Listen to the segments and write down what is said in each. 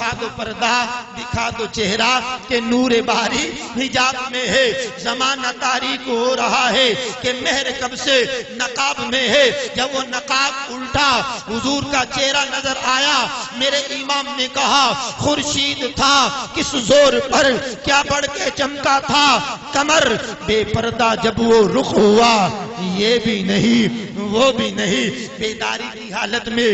اٹھا دو پردہ دکھا دو چہرہ کہ نور باری حجاب میں ہے، زمانہ تاریک ہو رہا ہے کہ مہر کب سے نقاب میں ہے۔ جب وہ نقاب الٹا حضور کا چہرہ نظر آیا، میرے امام نے کہا خورشید تھا کس زور پر کیا بڑھ کے چمکا تھا، کمر بے پردہ جب وہ رخ ہوا، یہ بھی نہیں وہ بھی نہیں۔ بیداری کی حالت میں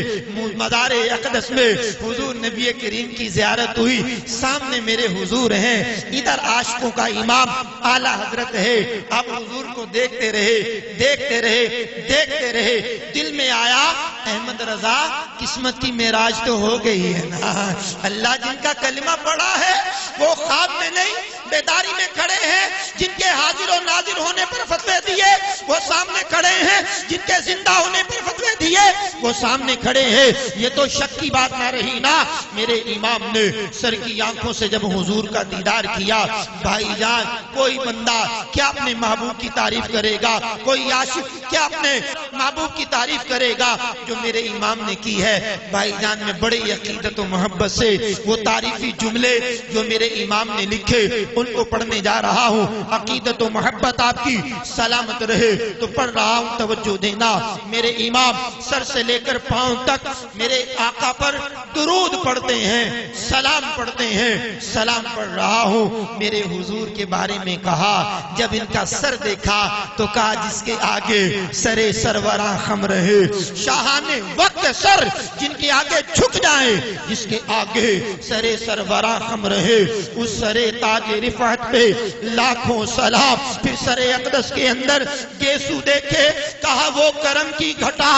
مزار اقدس میں حضور نبی کریم کی زیارت ہوئی، سامنے میرے حضور ہیں، ادھر عاشقوں کا امام اعلیٰ حضرت ہے۔ اب حضور کو دیکھتے رہے دیکھتے رہے دیکھتے رہے، دل میں آیا احمد رضا قسمت کی معراج تو ہو گئی ہے نا، اللہ جن کا کلمہ پڑھا ہے وہ خواب میں نہیں بیداری میں کھڑے ہیں، جن کے حاضر و ناظر ہونے پر فتوے دیے وہ سامنے کھڑے ہیں، جن کے زندہ ہونے پر فتوے دیے وہ سامنے کھڑے ہیں۔ یہ تو شک کی بات نہ رہی نا۔ میرے امام نے سر کی آنکھوں سے جب حضور کا دیدار کیا، بھائی جان کوئی بندہ کیا اپنے محبوب کی تعریف کرے گا، کوئی عاشق کیا اپنے محبوب کی تعریف کرے گا جو میرے امام نے کی ہے۔ بھائی جان میں بڑے عقیدت و محبت سے وہ تعریفی جملے جو میرے امام نے لکھے ان کو پڑھنے جا رہا ہوں۔ عقیدت و محبت آپ کی سلامت رہے تو پڑھ رہا ہوں، توجہ دینا۔ میرے امام سر سے لے کر پاؤں تک میرے آقا پر درود پڑھتے ہیں، سلام پڑھتے ہیں، سلام پڑھ رہا ہوں۔ میرے حضور کے بارے میں کہا، جب ان کا سر دیکھا تو کہا جس کے آگے سرے سروراں خم رہے، شاہان وقت سر جن کے آگے جھک جائیں، جس کے آگے سرے سروراں خم رہے، اس سرے تاج رفعت پہ لاکھوں سلام۔ پھر سرے اقدس کے اندر گیسو دیکھے، کہا وہ کرم کی گھٹا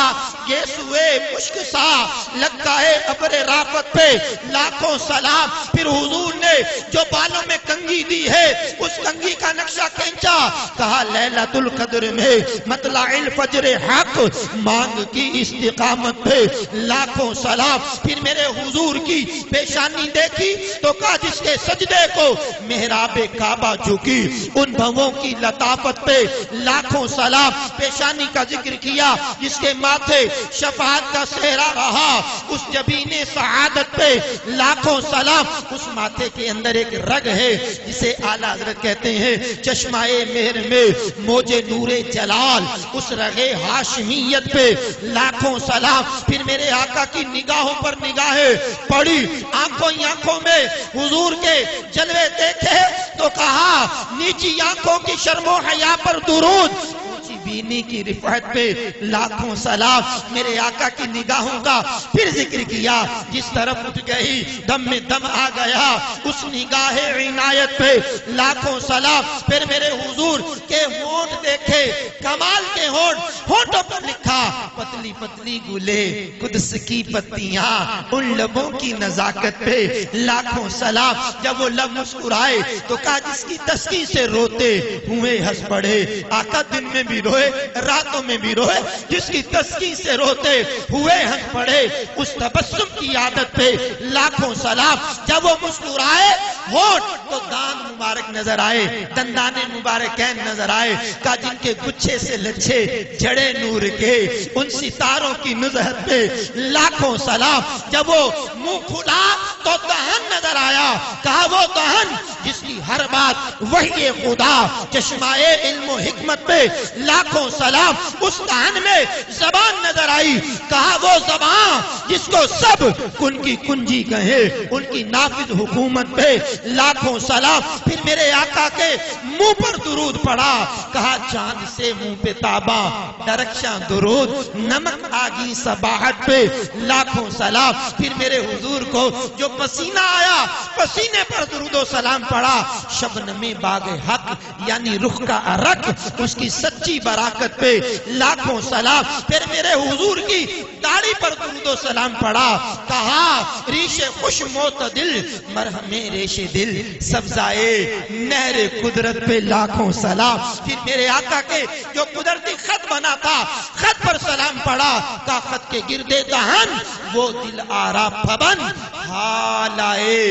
گیسوے مشک سا لگتا ہے ابر رافت پہ لاکھوں سلام۔ پھر حضور نے جو بالوں میں کنگھی دی ہے اس کنگھی کا نقشہ کھینچا، کہا لیلۃ القدر میں مطلع الفجر حق مانگ کی استقامت پہ لاکھوں سلام۔ پھر میرے حضور کی پیشانی دیکھی تو کہا جس کے سجدے کو محراب کعبہ جھکی، ان بھووں کی لطافت پہ لاکھوں سلام۔ پیشانی کا ذکر کیا، جس کے ماتھے شفاعت کا صحرا رہا، اس جبین سعادت پہ لاکھوں سلام۔ اس ماتھے کے اندر ایک رگ ہے جسے اعلیٰ حضرت کہتے ہیں چشمہ مہر میں موج نور جلال، اس رگ ہاشمیت پہ لاکھوں سلام۔ پھر میرے آقا کی نگاہوں پر نگاہیں پڑی، آنکھوں آنکھوں میں حضور کے جلوے دیکھے تو کہا نیچی آنکھوں کی شرم و حیا پر درود، اونچی بینی کی رفعت پہ لاکھوں سلام۔ میرے آقا کی نگاہوں کا پھر ذکر کیا، جس طرف اٹھ گئی دم میں دم آ گیا، اس نگاہ عنایت پہ لاکھوں سلام۔ پھر میرے حضور کے ہونٹ دیکھے، کمال کے ہونٹ، ہونٹوں پر لکھا پتلی پتلی گلے قدس کی پتیاں، ان لبوں کی نزاکت پہ لاکھوں سلام۔ جب وہ لب مسکرائے تو کہا جس کی تسکین سے روتے ہوئے ہنس پڑے، آقا دن میں بھی روئے راتوں میں بھی روئے، جس کی تسکین سے روتے ہوئے ہنس پڑے، اس تبسم کی عادت پہ لاکھوں سلام۔ جب وہ مسکرائے ہونٹ تو دان مبارک نظر آئے، دندان مبارکین نظر آئے، کہا جن کے گچھے سے لچھے جڑے نور کے، ان ستاروں کی نزہت پہ لاکھوں سلام۔ جب وہ منہ کھلا تو دہن نظر آیا، کہا وہ دہن جس کی ہر بات وحی خدا، چشمہ علم و حکمت پہ لاکھوں سلام۔ اس دہن میں زبان نظر آئی، کہا وہ زبان جس کو سب کن کی کنجی کہے، ان کی نافذ حکومت پہ لاکھوں سلام۔ پھر میرے آقا کے منہ پر درود پڑا، کہا چاند سے منہ پہ تابا درخشاں درود، نمک آگی صباحت پہ لاکھوں سلام۔ پھر میرے حضور کو جو پسینہ آیا، پسینے پر درود و سلام پڑا، شبنم باغ حق یعنی رخ کا عرق، اس کی سچی براکت پہ لاکھوں سلام۔ پھر میرے حضور کی داڑھی پر درود و سلام پڑا، کہا ریش خوش معتدل مرہم ریش دل، سبزائے نہر قدرت پہ لاکھوں سلام۔ پھر میرے آقا کے جو قدرتی خط بنا تھا، خط پر سلام پڑا، کہا خط کے گردے دہن وہ دل آرا پھبن حالائے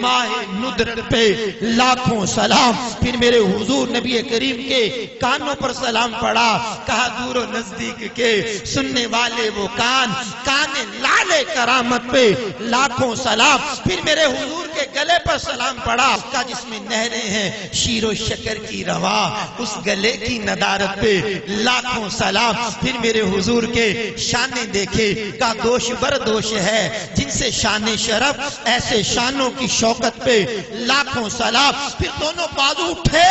ماہ ندرت پہ لاکھوں سلام. پھر میرے حضور نبی کریم کے کانوں پر سلام پڑا. کہا دور و نزدیک کے سننے والے وہ کان لالے کرامت پہ لاکھوں سلام. پھر میرے حضور کے گلے پر سلام پڑا. کا جس میں نہریں ہیں شیر و شکر کی روا, اس گلے کی ندارت پہ لاکھوں سلام. پھر میرے حضور کے شانے دیکھے. کا دوش بر دوش ہے جن سے شان شرف, ایسے شانوں کی شوکت پہ لاکھوں سلام. پھر دونوں بازو اٹھے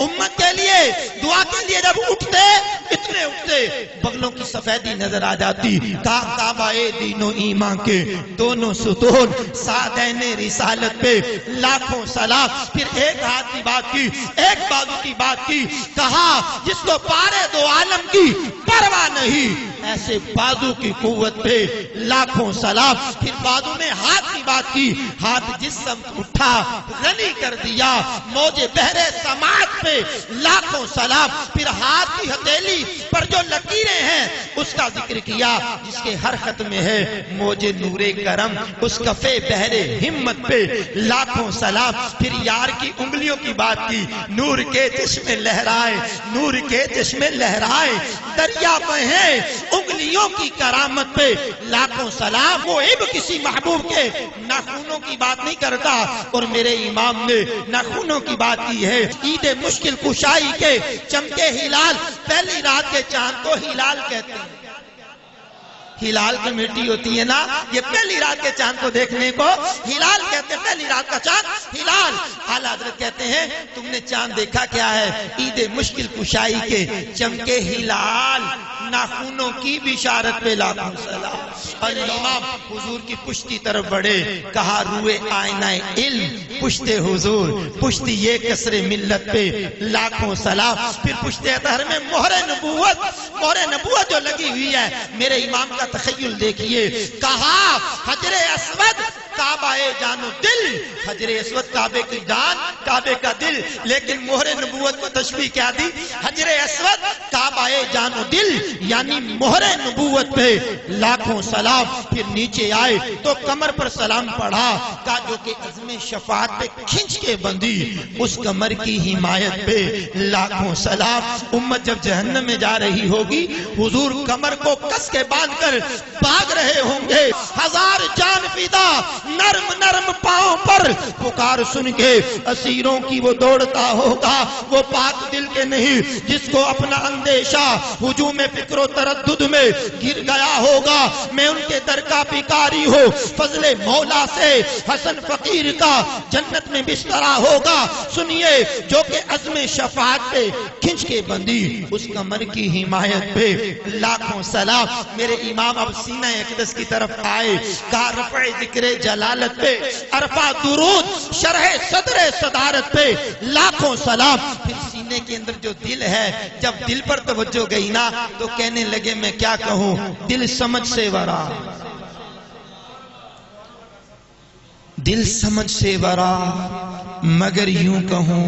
امت کے لیے دعا کے لیے. جب اٹھتے اتنے اٹھتے بغلوں کی سفیدی نظر آ جاتی. کعبہ دین و ایمان کے دونوں ستون سعدین رسالت پہ لاکھوں سلام. پھر ایک ہاتھ کی بات کی, ایک بازو کی بات کی. کہا جس کو پارے دو عالم کی پرواہ نہیں, ایسے بازو کی قوت پہ لاکھوں سلام. پھر بازو میں ہاتھ کی بات کی. ہاتھ جس سمت اٹھا غنی کر دیا موج بحر سماعت پہ لاکھوں سلام. پھر ہاتھ کی ہتھیلی پر جو لکیریں ہیں اس کا ذکر کیا, جس کے ہر خط میں ہے موج نور کرم. اس کفے بحر ہمت پہ لاکھوں سلام. پھر یار کی انگلیوں کی بات کی. نور کے چشمے لہرائے, نور کے چشمے لہرائے دریا بہیں انگلیوں کی کرامت پہ لاکھوں سلام. وہ اب کسی محبوب کے ناخونوں کی بات نہیں کرتا, اور میرے امام نے ناخونوں کی بات کی ہے. عید مشکل کشائی کے چمکے ہلال, پہلی رات کے چاند کو ہلال کہتے ہیں. ہلال کی مٹی ہوتی ہے نا, یہ پہلی رات کے چاند کو دیکھنے کو ہلال کہتے ہیں. پہلی رات کا چاند ہلال. اعلیٰ حضرت کہتے ہیں تم نے چاند دیکھا کیا ہے؟ عید مشکل کشائی کے چمکے ہلال, ناخونوں کی بشارت پہ لاکھوں سلام. اور امام حضور کی پشت کی طرف بڑھے. کہا روئے آئینہ علم پشت حضور, پشت یہ کسر ملت پہ لاکھوں سلام. پھر پشت اطہر میں مہر نبوت جو لگی ہوئی ہے, میرے امام کا تخیل دیکھیے. کہا حجر اسود کعبہ جان و دل, حجر اسود کعبے کی جان کعبے کا دل, لیکن مہر نبوت کو تشبیہ کیا دی؟ حجر اسود کعبہ جان و دل, یعنی مہر نبوت پہ لاکھوں سلام. پھر نیچے آئے تو کمر پر سلام پڑھا. کہا جو کہ عزم شفاعت پہ کھنچ کے بندی, اس کمر کی حمایت پہ لاکھوں سلام. امت جب جہنم میں جا رہی ہوگی, حضور کمر کو کس کے باندھ کر بھاگ رہے ہوں گے. ہزار جان فدا نرم نرم پاؤں پر پکار سن کے اسیروں کی وہ دوڑتا ہوگا. وہ پاک دل کے نہیں جس کو اپنا اندیشہ ہجوم فکر و تردد میں گر گیا ہوگا. میں ان کے در کا بھکاری ہو, فضل مولا سے حسن فقیر کا جنت میں بسترا ہوگا. سنیے جو کہ عزم شفاعت پہ کھنچ کے بندی, اس کمر کی حمایت پہ لاکھوں سلام. میرے امام اب سینہ اقدس کی طرف آئے. کہا رفع ذکر جلالت پہ عرفہ درود, شرح صدر صدارت پہ لاکھوں سلام. پھر سینے کے اندر جو دل ہے, جب دل پر توجہ گئی نا تو کہنے لگے میں کیا کہوں, دل سمجھ سے ورا, دل سمجھ سے ورا, مگر یوں کہوں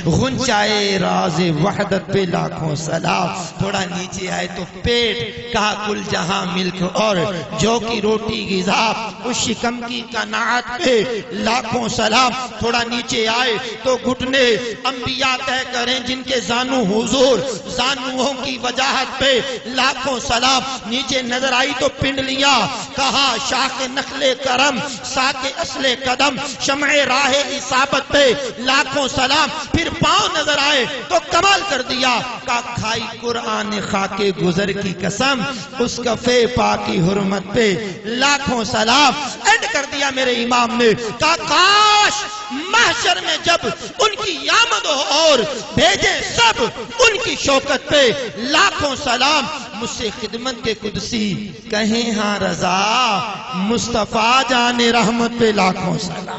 غنچائے راز وحدت پہ لاکھوں سلام. تھوڑا نیچے آئے تو پیٹ. کہا کل جہاں ملک اور جو کی روٹی غذا, اس شکم کی قناعت پہ لاکھوں سلام. تھوڑا نیچے آئے تو گھٹنے انبیاء طے کریں جن کے زانو حضور, زانووں کی وجاہت پہ لاکھوں سلام. نیچے نظر آئی تو پنڈلیاں. کہا شاخ نخل کرم, ساک اصل قدم, شمع راہ اصابت پہ لاکھوں سلام. پھر پاؤں نظر آئے تو کمال کر دیا. کا کھائی قرآن خاک گزر کی قسم, اس کفے پاکی حرمت پہ لاکھوں سلام. اینڈ کر دیا میرے امام نے. کا کاش محشر میں جب ان کی آمد ہو اور بھیجے سب ان کی شوکت پہ لاکھوں سلام. مجھ سے خدمت کے قدسی کہیں ہاں رضا, مصطفیٰ جان رحمت پہ لاکھوں سلام.